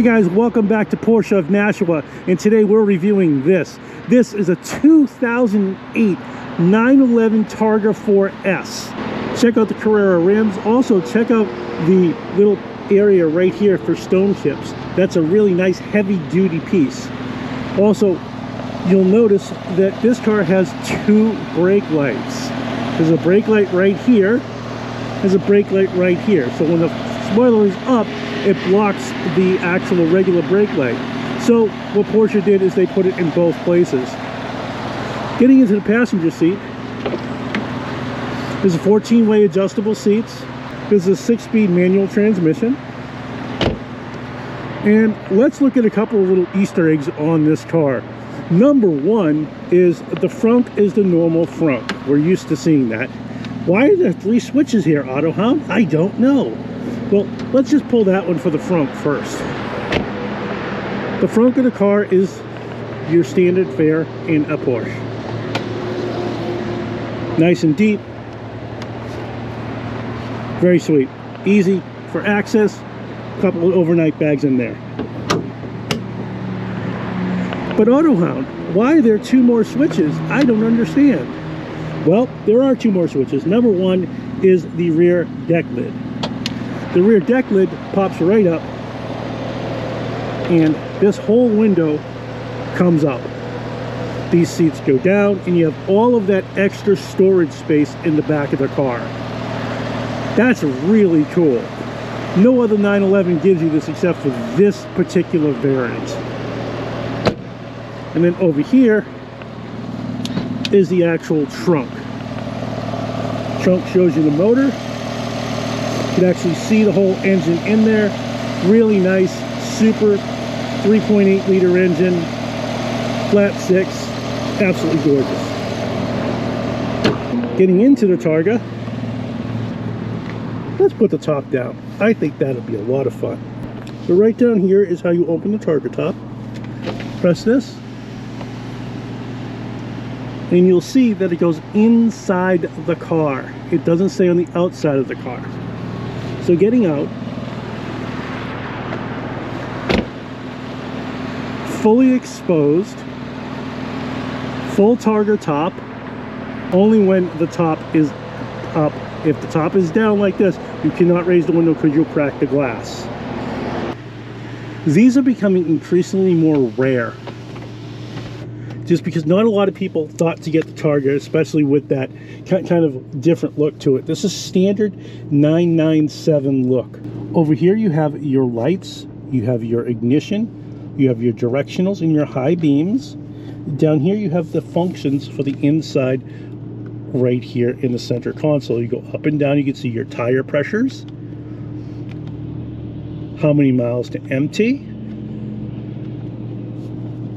guys, welcome back to Porsche of Nashua, and today we're reviewing this. This is a 2008 911 Targa 4S. Check out the Carrera rims. Also check out the little area right here for stone chips. That's a really nice heavy duty piece. Also, you'll notice that this car has two brake lights. There's a brake light right here. There's a brake light right here. So when the spoiler is up, it blocks the actual regular brake light. So what Porsche did is they put it in both places. Getting into the passenger seat, there's a 14-way adjustable seats. There's a 6-speed manual transmission. And let's look at a couple of little Easter eggs on this car. Number one is the front is the normal front. We're used to seeing that. Why are there 3 switches here, Autohound? I don't know. Well, let's just pull that one for the front first. The front of the car is your standard fare in a Porsche. Nice and deep. Very sweet. Easy for access. A couple of overnight bags in there. But Autohound, why are there 2 more switches? I don't understand. Well, there are 2 more switches. Number one is the rear deck lid. The rear deck lid pops right up, and this whole window comes up. These seats go down, and you have all of that extra storage space in the back of the car. That's really cool. No other 911 gives you this except for this particular variant. And then over here is the actual trunk. Trunk shows you the motor. You can actually see the whole engine in there. Really nice, super 3.8 liter engine, flat 6, absolutely gorgeous. Getting into the Targa, let's put the top down. I think that'll be a lot of fun. So right down here is how you open the Targa top. Press this, and you'll see that it goes inside the car. It doesn't stay on the outside of the car. So getting out, fully exposed, full Targa top, only when the top is up. If the top is down like this, you cannot raise the window because you'll crack the glass. These are becoming increasingly more rare, just because not a lot of people thought to get the Targa, especially with that kind of different look to it. This is standard 997 look. Over here you have your lights, you have your ignition, you have your directionals and your high beams. Down here you have the functions for the inside right here in the center console. You go up and down, you can see your tire pressures, how many miles to empty,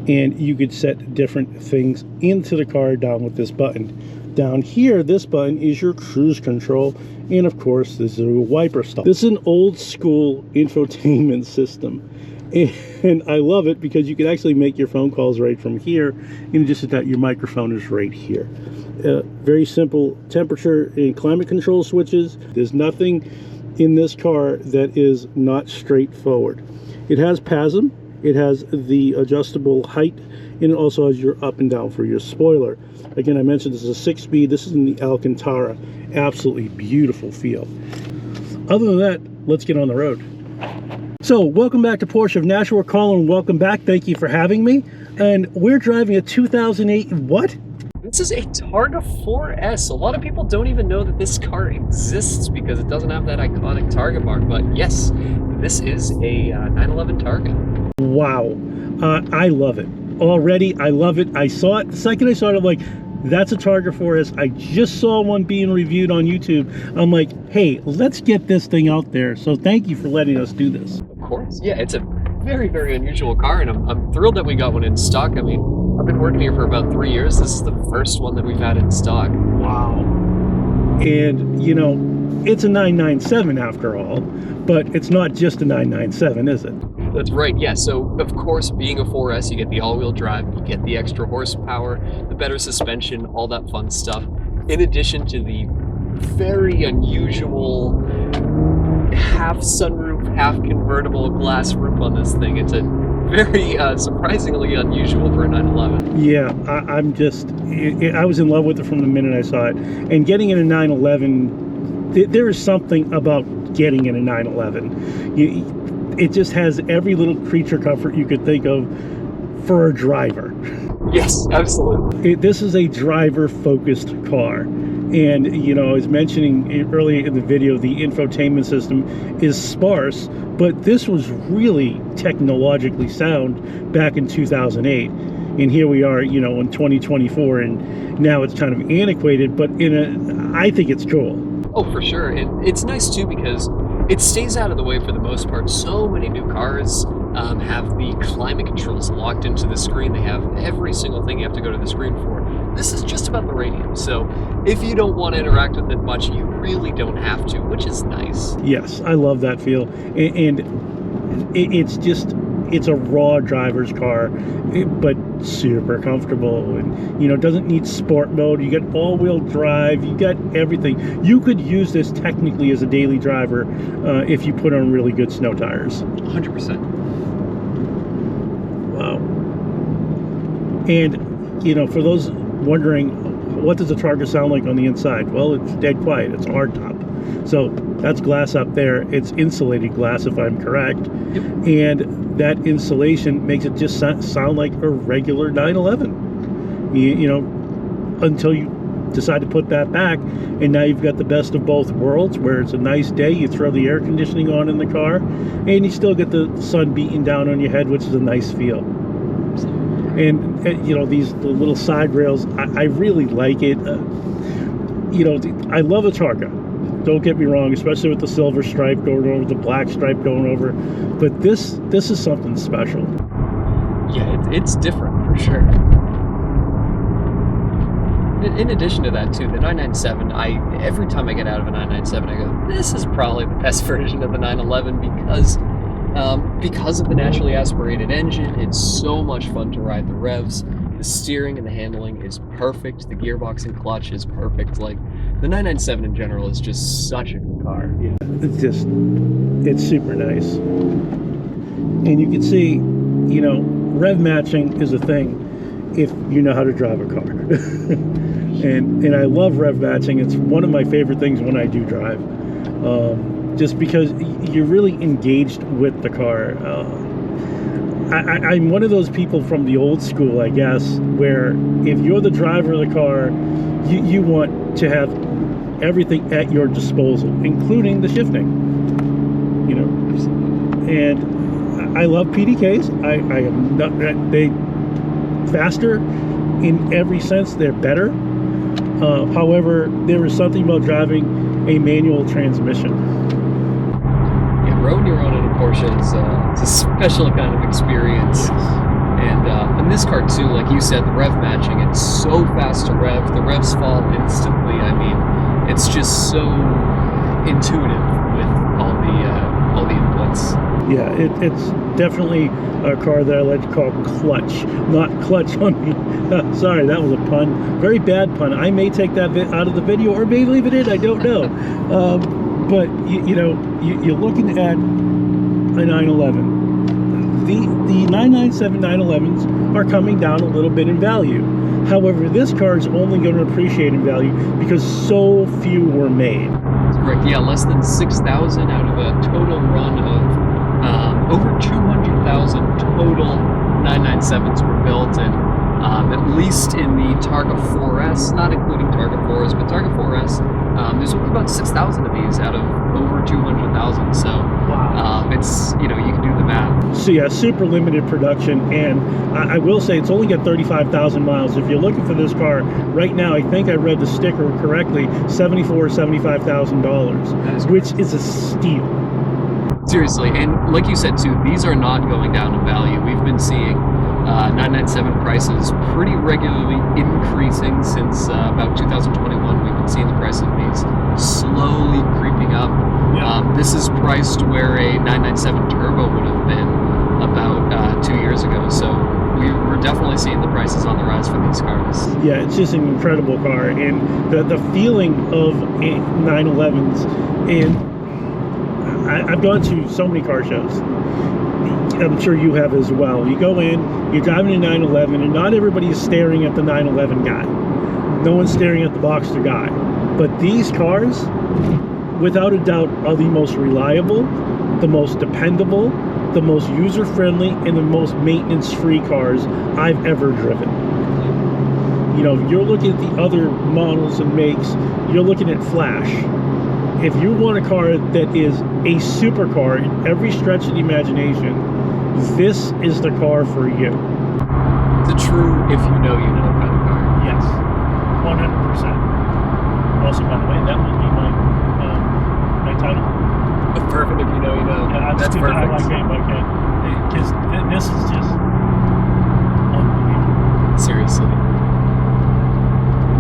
and you could set different things into the car down with this button. Down here, this button is your cruise control, and of course this is a wiper stop. This is an old school infotainment system, and I love it because you can actually make your phone calls right from here. In addition to that, your microphone is right here. Very simple temperature and climate control switches. There's nothing in this car that is not straightforward. It has PASM. It has the adjustable height, and it also has your up and down for your spoiler. Again, I mentioned this is a 6-speed. This is in the Alcantara. Absolutely beautiful feel. Other than that, let's get on the road. So, welcome back to Porsche of Nashua. Colin, welcome back. Thank you for having me. And we're driving a 2008 what? This is a Targa 4S. A lot of people don't even know that this car exists because it doesn't have that iconic Targa mark. But yes, this is a 911 Targa. Wow. I love it. Already, I love it. I saw it. The second I saw it, I'm like, that's a Targa 4S. I just saw one being reviewed on YouTube. I'm like, hey, let's get this thing out there. So thank you for letting us do this. Of course. Yeah, it's a very, very unusual car, and I'm thrilled that we got one in stock. I mean, I've been working here for about 3 years. This is the first one that we've had in stock. Wow. And, you know, it's a 997 after all, but it's not just a 997, is it? That's right, yeah. So, of course, being a 4S, you get the all-wheel drive, you get the extra horsepower, the better suspension, all that fun stuff. In addition to the very unusual half sunroof half convertible glass roof on this thing. It's a very surprisingly unusual for a 911. Yeah, I was in love with it from the minute I saw it. And getting in a 911, there is something about getting in a 911. It just has every little creature comfort you could think of for a driver. Yes, absolutely. This is a driver-focused car. And, you know, I was mentioning earlier in the video, the infotainment system is sparse, but this was really technologically sound back in 2008. And here we are, you know, in 2024, and now it's kind of antiquated, but I think it's cool. Oh, for sure. And it's nice, too, because it stays out of the way for the most part. So many new cars have the climate controls locked into the screen. They have every single thing you have to go to the screen for. This is just about the radio, so if you don't want to interact with it much, you really don't have to, which is nice. Yes, I love that feel. And it's a raw driver's car, but super comfortable, and, you know, doesn't need sport mode. You got all-wheel drive, you got everything. You could use this technically as a daily driver if you put on really good snow tires. 100%. Wow. And, you know, for those wondering, what does a Targa sound like on the inside? Well, it's dead quiet. It's a hard top. So that's glass up there. It's insulated glass, if I'm correct. Yep. And that insulation makes it just sound like a regular 911. You know, until you decide to put that back, and now you've got the best of both worlds, where it's a nice day, you throw the air conditioning on in the car, and you still get the sun beating down on your head, which is a nice feel. And you know, the little side rails, I really like it. You know, I love a Targa, don't get me wrong, especially with the silver stripe going over, the black stripe going over, but this is something special. Yeah, it's different for sure. In addition to that, too, the 997, every time I get out of a 997, I go, this is probably the best version of the 911 because of the naturally aspirated engine. It's so much fun to ride the revs. The steering and the handling is perfect. The gearbox and clutch is perfect. Like, the 997 in general is just such a good car. Yeah, it's super nice. And you can see, you know, rev matching is a thing if you know how to drive a car. and I love rev matching. It's one of my favorite things when I do drive. Just because you're really engaged with the car. I'm one of those people from the old school, I guess, where if you're the driver of the car, you want to have everything at your disposal, including the shifting. You know, and I love PDKs. I am not, they faster in every sense. They're better. However, there is something about driving a manual transmission. Rowing your own in a Porsche is it's a special kind of experience. And this car too, like you said, the rev matching, it's so fast to rev. The revs fall instantly. I mean, it's just so intuitive with all the inputs. Yeah, it's definitely a car that I like to call clutch, not clutch on me. Sorry, that was a pun. Very bad pun. I may take that out of the video or may leave it in. I don't know. But you know, you're looking at a 911. The 997 911s are coming down a little bit in value. However, this car is only going to appreciate in value because so few were made. Correct. Yeah, less than 6,000 out of a total run of over 200,000 total 997s were built, and at least in the Targa 4S, not including Targa 4s, but Targa 4S, there's only about 6,000 of these out of over 200,000. So wow. It's, you know, you can do the math. So yeah, super limited production, and I will say it's only got 35,000 miles. If you're looking for this car right now, I think I read the sticker correctly, $74,000 or $75,000, which is a steal. Seriously, and like you said too, these are not going down in value. We've been seeing 997 prices pretty regularly increasing since about 2021. We've been seeing the price of these slowly creeping up. Yeah. This is priced where a 997 Turbo would have been about 2 years ago. So we're definitely seeing the prices on the rise for these cars. Yeah, it's just an incredible car, and the feeling of 911s, and I've gone to so many car shows. I'm sure you have as well. You go in, you're driving a 911, and not everybody is staring at the 911 guy. No one's staring at the Boxster guy. But these cars, without a doubt, are the most reliable, the most dependable, the most user-friendly, and the most maintenance-free cars I've ever driven. You know, you're looking at the other models and makes, you're looking at Flash. If you want a car that is a supercar in every stretch of the imagination, this is the car for you. The true if you know kind of car. Yes, 100%. Also, by the way, that will be my title. Perfect if you know Yeah, that's perfect. I like game by game. Because this is just unbelievable. Seriously.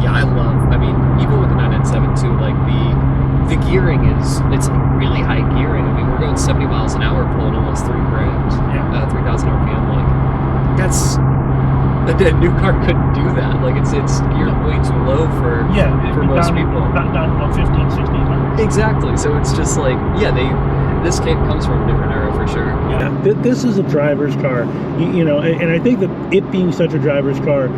Yeah, I mean, even with the 997 too, like the gearing it's really high gearing. I mean, we're going 70 miles an hour pulling almost 3 grand. Yeah. 3,000 RPM. Like, that's a new car couldn't do that. Like, it's geared way too low for most people. Down about 1600. Exactly. So it's just like, yeah, this comes from a different era for sure. Yeah, this is a driver's car, you know, and I think that it being such a driver's car,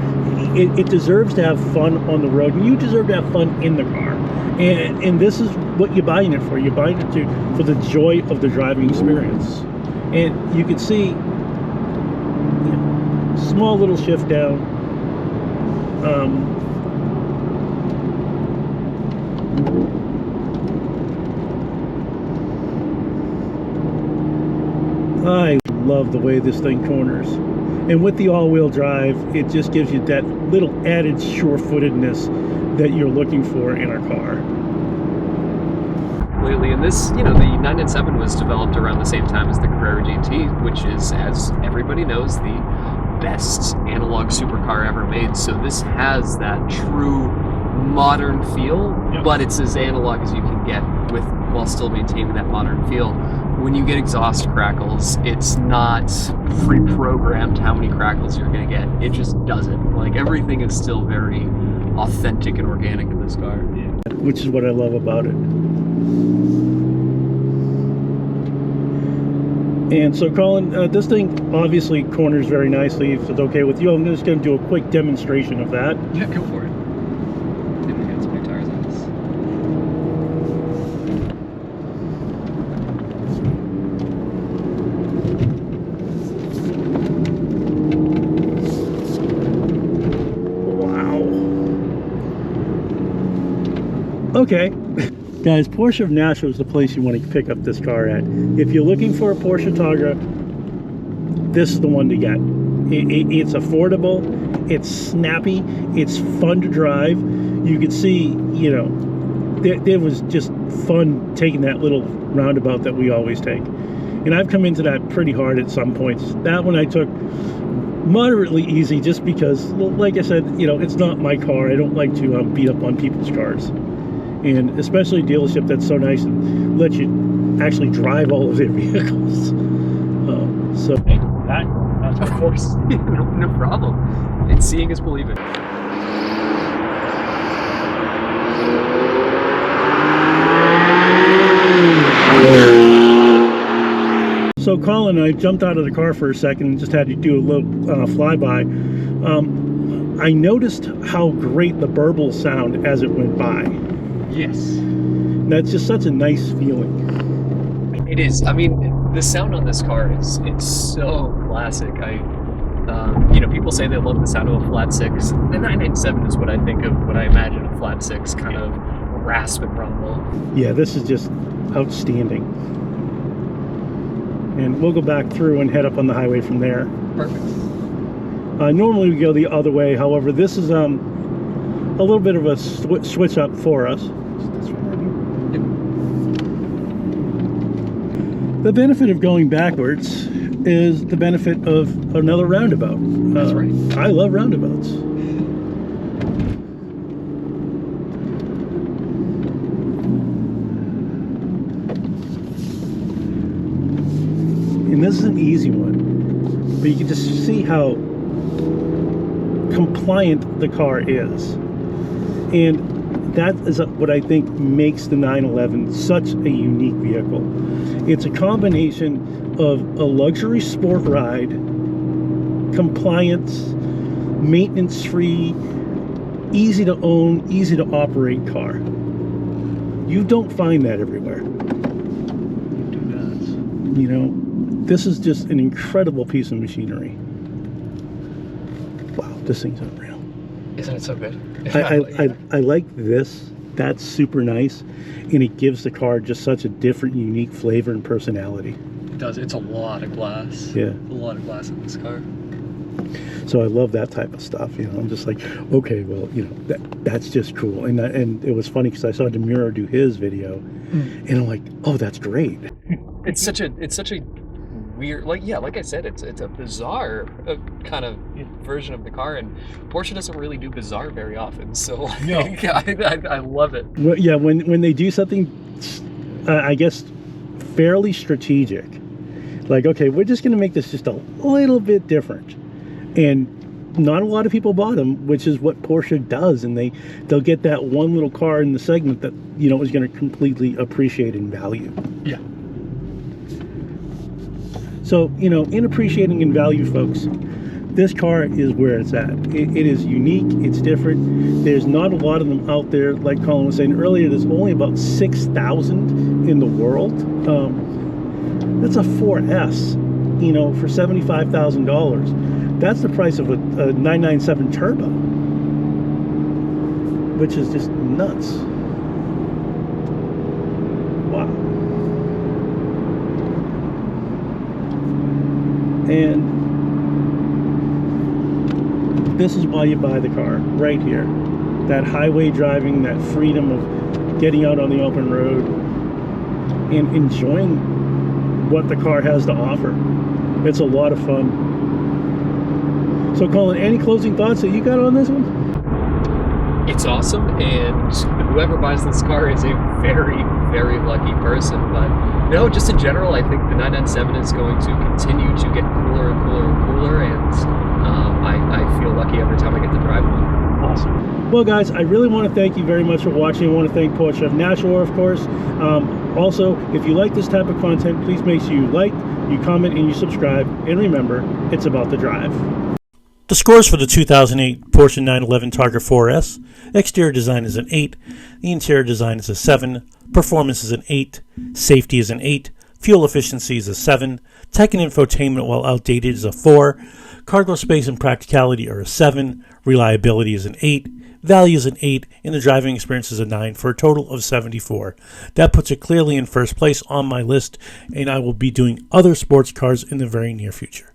it deserves to have fun on the road, and you deserve to have fun in the car. And this is what you're buying it for. You're buying it for the joy of the driving experience. And you can see, you know, small little shift down. I love the way this thing corners. And with the all-wheel drive, it just gives you that little added sure-footedness that you're looking for in a car. Lately, and this, you know, the 997 was developed around the same time as the Carrera GT, which is, as everybody knows, the best analog supercar ever made. So this has that true modern feel, but it's as analog as you can get while still maintaining that modern feel. When you get exhaust crackles, it's not pre-programmed how many crackles you're going to get. It just doesn't. Like, everything is still very authentic and organic in this car. Which is what I love about it. And so, Colin, this thing obviously corners very nicely. If it's okay with you, I'm just going to do a quick demonstration of that. Yeah, go for it. See if we get some new tires on this. Okay. Guys, Porsche of Nashua is the place you want to pick up this car at. If you're looking for a Porsche Targa, this is the one to get. It's affordable, it's snappy, it's fun to drive. You can see, you know, there was just fun taking that little roundabout that we always take. And I've come into that pretty hard at some points. That one I took moderately easy just because, like I said, you know, it's not my car. I don't like to beat up on people's cars. And especially a dealership that's so nice and lets you actually drive all of their vehicles. So, Hey, that's Of course. No problem. And seeing is believing. So Colin, I jumped out of the car for a second and just had to do a little flyby. I noticed how great the burble sound as it went by. Yes. That's just such a nice feeling. It is. I mean, the sound on this car it's so classic. You know, people say they love the sound of a flat six. The 997 is what I think of, what I imagine a flat six kind of rasp and rumble. Yeah, this is just outstanding. And we'll go back through and head up on the highway from there. Perfect. Normally we go the other way. However, this is a little bit of a switch up for us. Yep. The benefit of going backwards is the benefit of another roundabout. That's right. I love roundabouts. And this is an easy one, but you can just see how compliant the car is. And that is what I think makes the 911 such a unique vehicle. It's a combination of a luxury sport ride, compliance, maintenance-free, easy to own, easy to operate car. You don't find that everywhere. Do not. You know, this is just an incredible piece of machinery. Wow, this thing's unreal. Isn't it so good? I like this. That's super nice, and it gives the car just such a different, unique flavor and personality. It does. It's a lot of glass. Yeah. A lot of glass in this car. So I love that type of stuff. You know, I'm just like, okay, well, you know, that's just cool. And it was funny because I saw Demuro do his video, and I'm like, oh, that's great. It's such a weird, like I said, it's a bizarre kind of version of the car, and Porsche doesn't really do bizarre very often. So No. I love it. Well, yeah, when they do something, I guess, fairly strategic, like, okay, we're just going to make this just a little bit different, and not a lot of people bought them, which is what Porsche does, and they'll get that one little car in the segment that, you know, is going to completely appreciate in value. Yeah. So, you know, in appreciating in value, folks, this car is where it's at. It is unique. It's different. There's not a lot of them out there. Like Colin was saying earlier, there's only about 6,000 in the world. That's a 4S, you know, for $75,000. That's the price of a 997 Turbo, which is just nuts. Wow. And this is why you buy the car, right here. That highway driving, that freedom of getting out on the open road and enjoying what the car has to offer. It's a lot of fun. So Colin, any closing thoughts that you got on this one? It's awesome, and whoever buys this car is a very, very lucky person. But no, just in general, I think the 997 is going to continue to get cooler and cooler and cooler, and I feel lucky every time I get to drive one. Awesome. Well, guys, I really want to thank you very much for watching. I want to thank Porsche of Nashua, of course. Also, if you like this type of content, please make sure you like, you comment, and you subscribe. And remember, it's about the drive. The scores for the 2008 Porsche 911 Targa 4S. Exterior design is an 8. The interior design is a 7. Performance is an 8. Safety is an 8. Fuel efficiency is a 7. Tech and infotainment, while outdated, is a 4. Cargo space and practicality are a 7. Reliability is an 8. Value is an 8. And the driving experience is a 9 for a total of 74. That puts it clearly in first place on my list, and I will be doing other sports cars in the very near future.